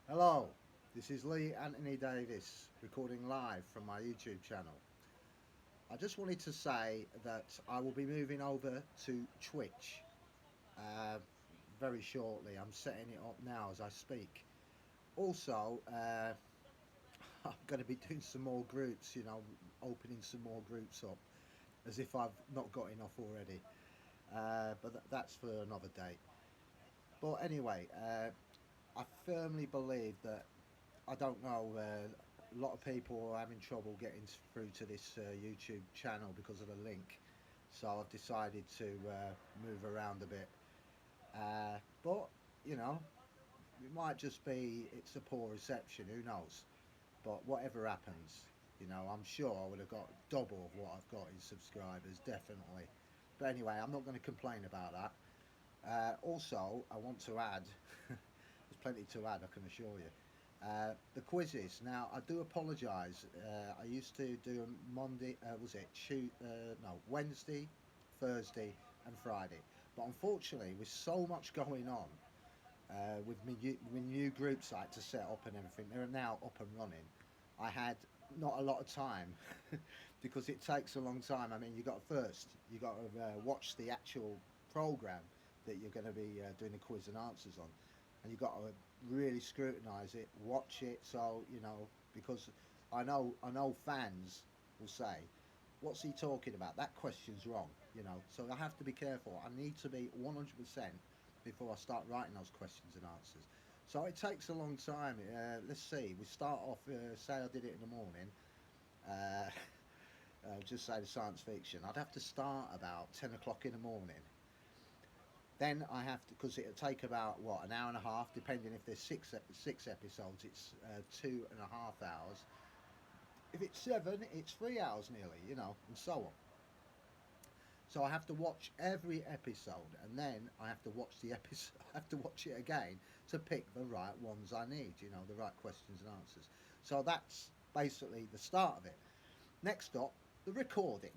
Hello, this is Lee Anthony Davis recording live from my YouTube channel. I just wanted to say that I will be moving over to Twitch uh, very shortly. I'm setting it up now as I speak. Also, I'm going to be doing some more groups, opening some more groups up as if I've not got enough already. But that's for another day. But anyway, I firmly believe that I don't know. A lot of people are having trouble getting through to this YouTube channel because of the link. So I've decided to move around a bit. But you know, it might just be it's a poor reception. Who knows? But whatever happens, I'm sure I would have got double what I've got in subscribers, definitely. But anyway, I'm not going to complain about that. Also, I want to add, there's plenty to add, I can assure you. The quizzes. Now, I do apologise. I used to do them Monday, was it no, Wednesday, Thursday, and Friday. But unfortunately, with so much going on, with my new group site to set up and everything, they're now up and running. I had not a lot of time because it takes a long time. I mean, you got to watch the actual program that you're going to be doing the quiz and answers on, and you got to really scrutinise it, watch it. So because I know fans will say, "What's he talking about? That question's wrong." So I have to be careful. I need to be 100% before I start writing those questions and answers. So it takes a long time. Let's see. We start off. Say I did it in the morning. Uh, just say the science fiction. I'd have to start about 10 o'clock in the morning. Then I have to, because it'll take about what, an hour and a half, depending if there's six episodes. It's 2.5 hours. If it's seven, it's 3 hours nearly. And so on. So I have to watch every episode, and then I have to watch the episode. I have to watch it again to pick the right ones I need. The right questions and answers. So that's basically the start of it. Next up, the recording.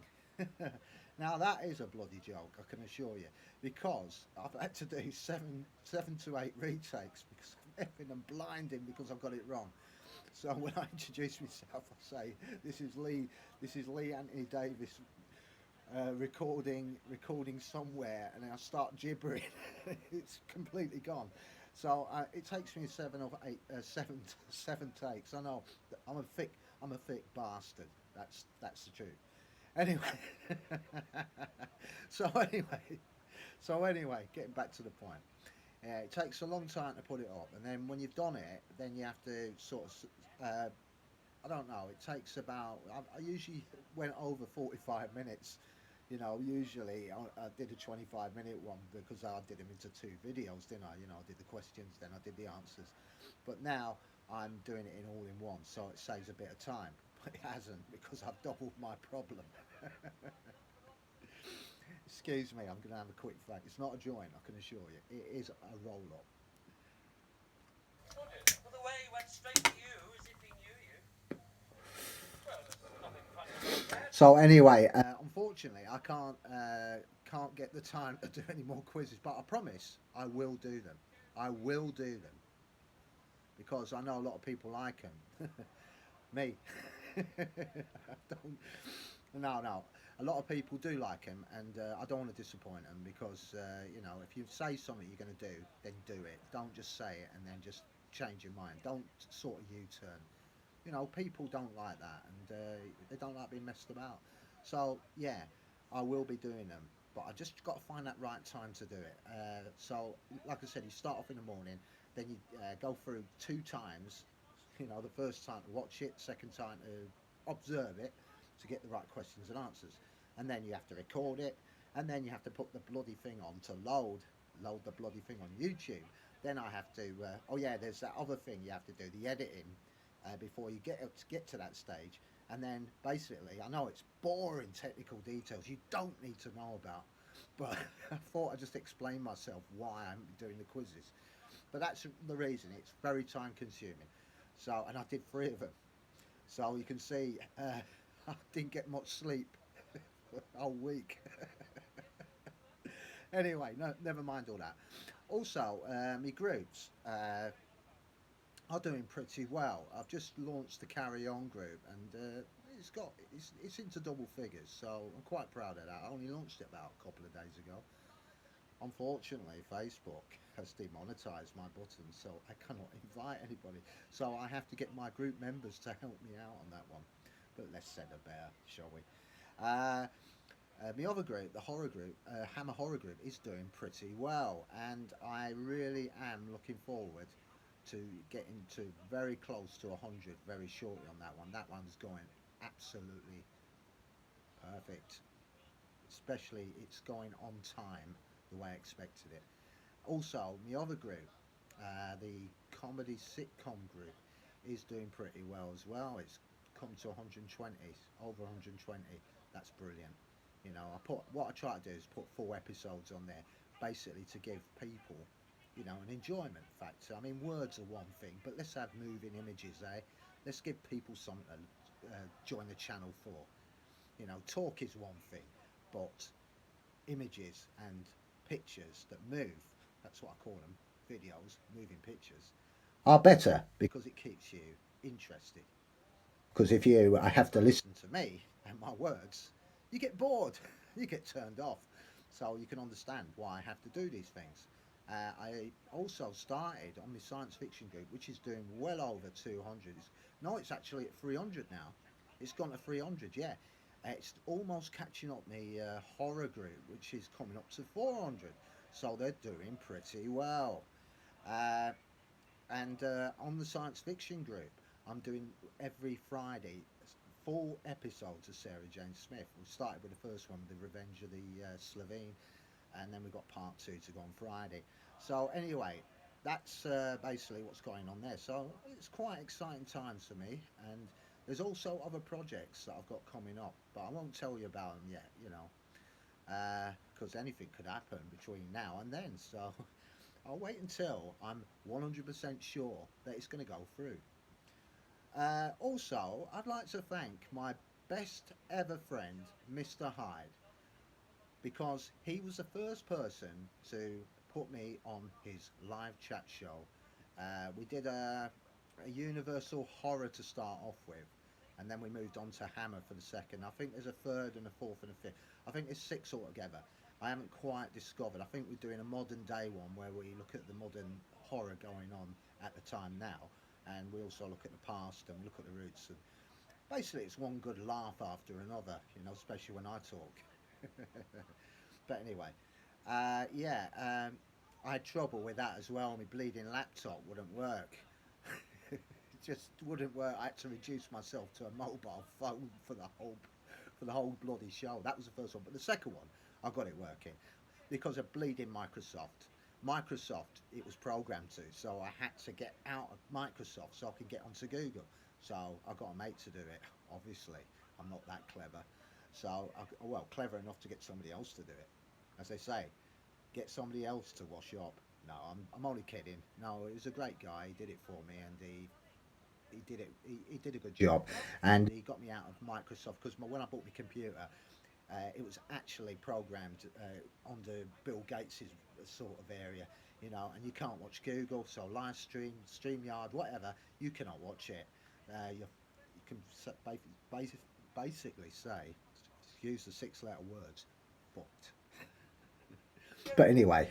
Now that is a bloody joke, I can assure you, because I've had to do seven to eight retakes because I'm effing and blinding because I've got it wrong. So when I introduce myself, I say, "This is Lee. This is Lee Anthony Davis recording somewhere," and I start gibbering. It's completely gone. So it takes me seven takes. I know I'm a thick bastard. That's the truth. Anyway, so anyway, getting back to the point. It takes a long time to put it up, and then when you've done it, then you have to sort of. I don't know. It takes about. I usually went over 45 minutes. Usually I did a 25-minute one because I did them into two videos, didn't I? I did the questions, then I did the answers. But now I'm doing it in all in one, so it saves a bit of time. But it hasn't because I've doubled my problem. Excuse me, I'm going to have a quick fag. It's not a joint, I can assure you. It is a roll up. Well, the way he went straight to you as if he knew you. Well, there's nothing funny about that. So anyway, unfortunately, I can't get the time to do any more quizzes, but I promise I will do them. I will do them because I know a lot of people like them. Me, don't. No, no. A lot of people do like them, and I don't want to disappoint them because if you say something you're going to do, then do it. Don't just say it and then just change your mind. Don't sort of U-turn. People don't like that, and they don't like being messed about. So yeah, I will be doing them, but I just got to find that right time to do it. So like I said, you start off in the morning, then you go through two times. The first time to watch it, second time to observe it, to get the right questions and answers, and then you have to record it, and then you have to put the bloody thing on to load the bloody thing on YouTube. Then I have to. Oh yeah, there's that other thing you have to do, the editing before you get to that stage. And then basically, I know it's boring technical details you don't need to know about, but I thought I'd just explain myself why I'm doing the quizzes. But that's the reason. It's very time consuming. So, and I did three of them. So you can see I didn't get much sleep for a whole week. Anyway, no, never mind all that. Also, my groups. are doing pretty well. I've just launched the Carry On group, and it's into double figures, so I'm quite proud of that. I only launched it about a couple of days ago. Unfortunately, Facebook has demonetized my button, so I cannot invite anybody. So I have to get my group members to help me out on that one. But let's set a bear, shall we? Uh, the other group, the horror group, Hammer Horror Group, is doing pretty well, and I really am looking forward to getting to very close to 100 very shortly on that one. That one's going absolutely perfect, especially it's going on time the way I expected it. Also, the other group, the comedy sitcom group, is doing pretty well as well. It's come to 120, over 120. That's brilliant. You know, I put what I try to do is put full episodes on there, basically to give people, an enjoyment factor. I mean, words are one thing, but let's have moving images, eh? Let's give people something to join the channel for. Talk is one thing, but images and pictures that move, that's what I call them, videos, moving pictures, are better because it keeps you interested. Because if you have to listen to me and my words, you get bored, you get turned off. So you can understand why I have to do these things. I also started on my science fiction group, which is doing well over 200. No, it's actually at 300 now. It's gone to 300, yeah. It's almost catching up the horror group, which is coming up to 400. So they're doing pretty well. Uh, and on the science fiction group, I'm doing every Friday full episodes of Sarah Jane Smith. We started with the first one, The Revenge of the Slovene, and then we got part two to go on Friday. So anyway, that's basically what's going on there. So it's quite exciting times for me, and there's also other projects that I've got coming up, but I won't tell you about them yet. Because anything could happen between now and then. So I'll wait until I'm 100% sure that it's going to go through. Also, I'd like to thank my best ever friend, Mr. Hyde, because he was the first person to put me on his live chat show. We did a Universal Horror to start off with, and then we moved on to Hammer for the second. I think there's a third and a fourth and a fifth. I think there's six altogether. I haven't quite discovered. I think we're doing a modern day one where we look at the modern horror going on at the time now, and we also look at the past and we look at the roots. And basically, it's one good laugh after another, especially when I talk. But anyway, yeah, I had trouble with that as well. My bleeding laptop wouldn't work. It just wouldn't work. I had to reduce myself to a mobile phone for the whole bloody show. That was the first one, but the second one, I got it working because of bleeding Microsoft. Microsoft, it was programmed to, so I had to get out of Microsoft so I could get onto Google. So I got a mate to do it. Obviously, I'm not that clever. So, well, clever enough to get somebody else to do it. As they say, get somebody else to wash up. No, I'm only kidding. No, he was a great guy. He did it for me, and he did it. He did a good job, and he got me out of Microsoft because when I bought my computer, it was actually programmed under Bill Gates's sort of area, and you can't watch Google, so live stream, StreamYard, whatever, you cannot watch it. You can basically say, use the six-letter words, fucked. But anyway,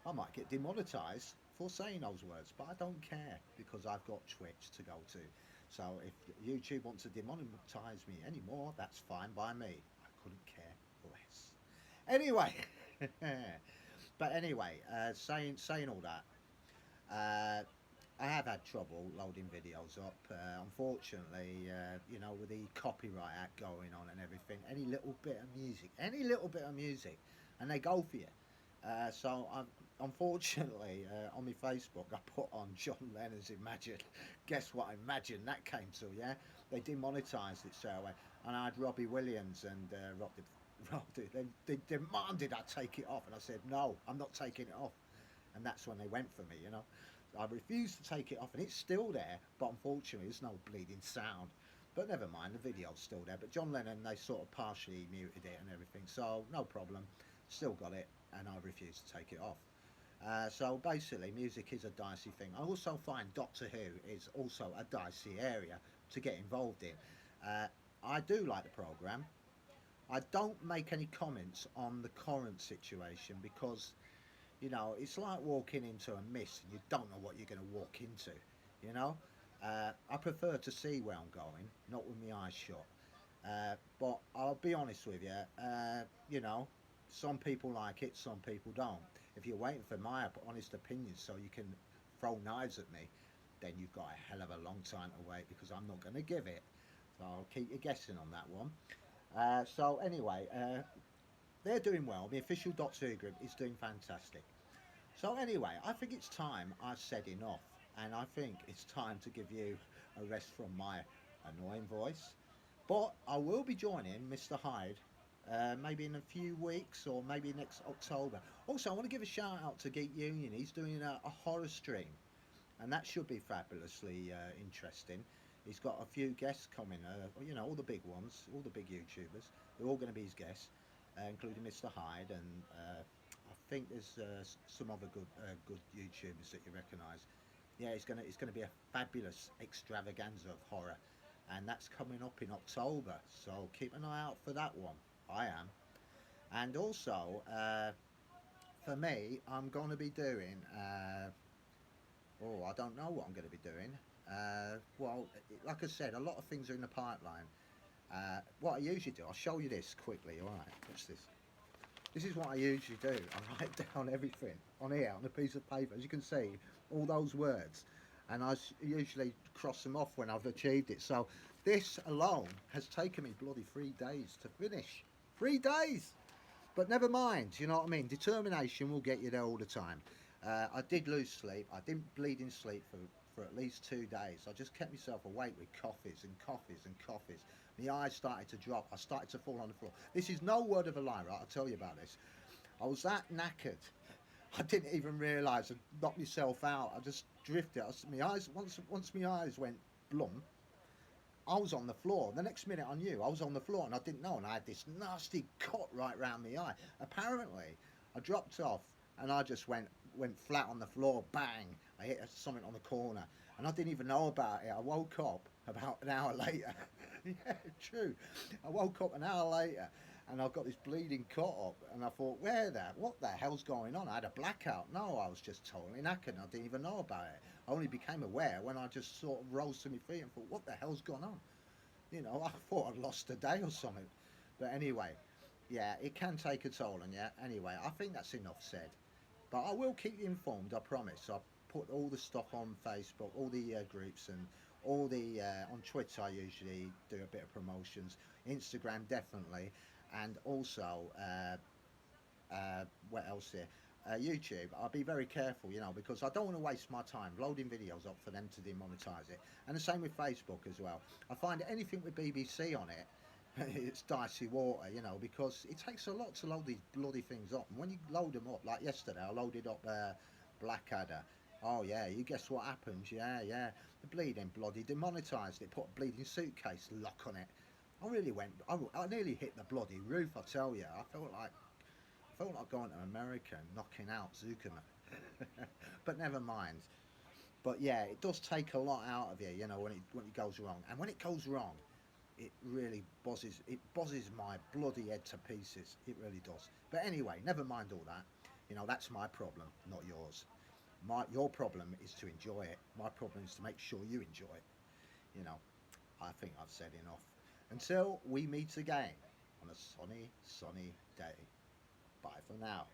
I might get demonetized for saying those words, but I don't care because I've got Twitch to go to. So if YouTube wants to demonetize me anymore, that's fine by me. I couldn't care less. Anyway, but anyway, saying all that, uh, I have had trouble loading videos up. Unfortunately, with the Copyright Act going on and everything, any little bit of music, and they go for you. So unfortunately, on my Facebook, I put on John Lennon's Imagine. Guess what? Imagine that came to, yeah. They demonetised it straight away, and I had Robbie Williams and they demanded I take it off, and I said no, I'm not taking it off, and that's when they went for me. I refused to take it off, and it's still there, but unfortunately, there's no bleeding sound. But never mind, the video's still there. But John Lennon, they sort of partially muted it and everything, so no problem. Still got it, and I refused to take it off. So basically, music is a dicey thing. I also find Doctor Who is also a dicey area to get involved in. Uh, I do like the programme. I don't make any comments on the current situation because, it's like walking into a mist and you don't know what you're going to walk into, you know? I prefer to see where I'm going, not with my eyes shut. But I'll be honest with you, you know, some people like it, some people don't. If you're waiting for my honest opinion so you can throw knives at me, then you've got a hell of a long time to wait because I'm not going to give it. So I'll keep you guessing on that one. So anyway, they're doing well. The official Doctor Who group is doing fantastic. So anyway, I think it's time I said enough, and I think it's time to give you a rest from my annoying voice. But I will be joining Mr. Hyde maybe in a few weeks or maybe next October. Also, I want to give a shout out to Geek Union. He's doing a horror stream, and that should be fabulously interesting. He's got a few guests coming, all the big ones, all the big YouTubers. They're all going to be his guests, including Mr. Hyde, and I think there's some other good YouTubers that you recognise. Yeah, it's gonna be a fabulous extravaganza of horror, and that's coming up in October. So keep an eye out for that one. I am, and also for me, I'm going to be doing. I don't know what I'm going to be doing. Like I said, a lot of things are in the pipeline. What I usually do, I'll show you this quickly. All right, watch this. This is what I usually do. I write down everything on here on a piece of paper. As you can see, all those words, and usually cross them off when I've achieved it. So this alone has taken me bloody 3 days to finish. 3 days. But never mind, you know what I mean? Determination will get you there all the time. I did lose sleep. I didn't bleed in sleep for at least 2 days. I just kept myself awake with coffees and coffees and coffees. My eyes started to drop. I started to fall on the floor. This is no word of a lie, right? I'll tell you about this. I was that knackered. I didn't even realise I knocked myself out. I just drifted. My eyes once my eyes went blum, I was on the floor. The next minute I knew I was on the floor and I didn't know, and I had this nasty cut right round my eye. Apparently, I dropped off and I just went flat on the floor. Bang! I hit something on the corner, and I didn't even know about it. I woke up about an hour later. Yeah, true. I woke up an hour later. And I've got this bleeding cut up, and I thought, what the hell's going on? I had a blackout. No, I was just totally knackered, and I didn't even know about it. I only became aware when I just sort of rose to my feet and thought, what the hell's gone on? I thought I'd lost a day or something. But anyway, yeah, it can take a toll on you. Anyway, I think that's enough said. But I will keep you informed, I promise. I'll put all the stuff on Facebook, all the groups, and all the on Twitter. I usually do a bit of promotions. Instagram definitely, and also what else here? YouTube. I'll be very careful, because I don't want to waste my time loading videos up for them to demonetize it. And the same with Facebook as well. I find anything with BBC on it, it's dicey water, because it takes a lot to load these bloody things up. And when you load them up, like yesterday, I loaded up Blackadder. Oh yeah, you guess what happens? Yeah, yeah. The bleeding bloody demonetised it. Put a bleeding suitcase lock on it. I really went. I nearly hit the bloody roof. I tell you, I felt like going to America and knocking out Zuckerman. But never mind. But yeah, it does take a lot out of you, when it goes wrong. And when it goes wrong, it really buzzes my bloody head to pieces. It really does. But anyway, never mind all that. That's my problem, not yours. Your problem is to enjoy it. My problem is to make sure you enjoy it. You know, I think I've said enough. Until we meet again on a sunny, sunny day. Bye for now.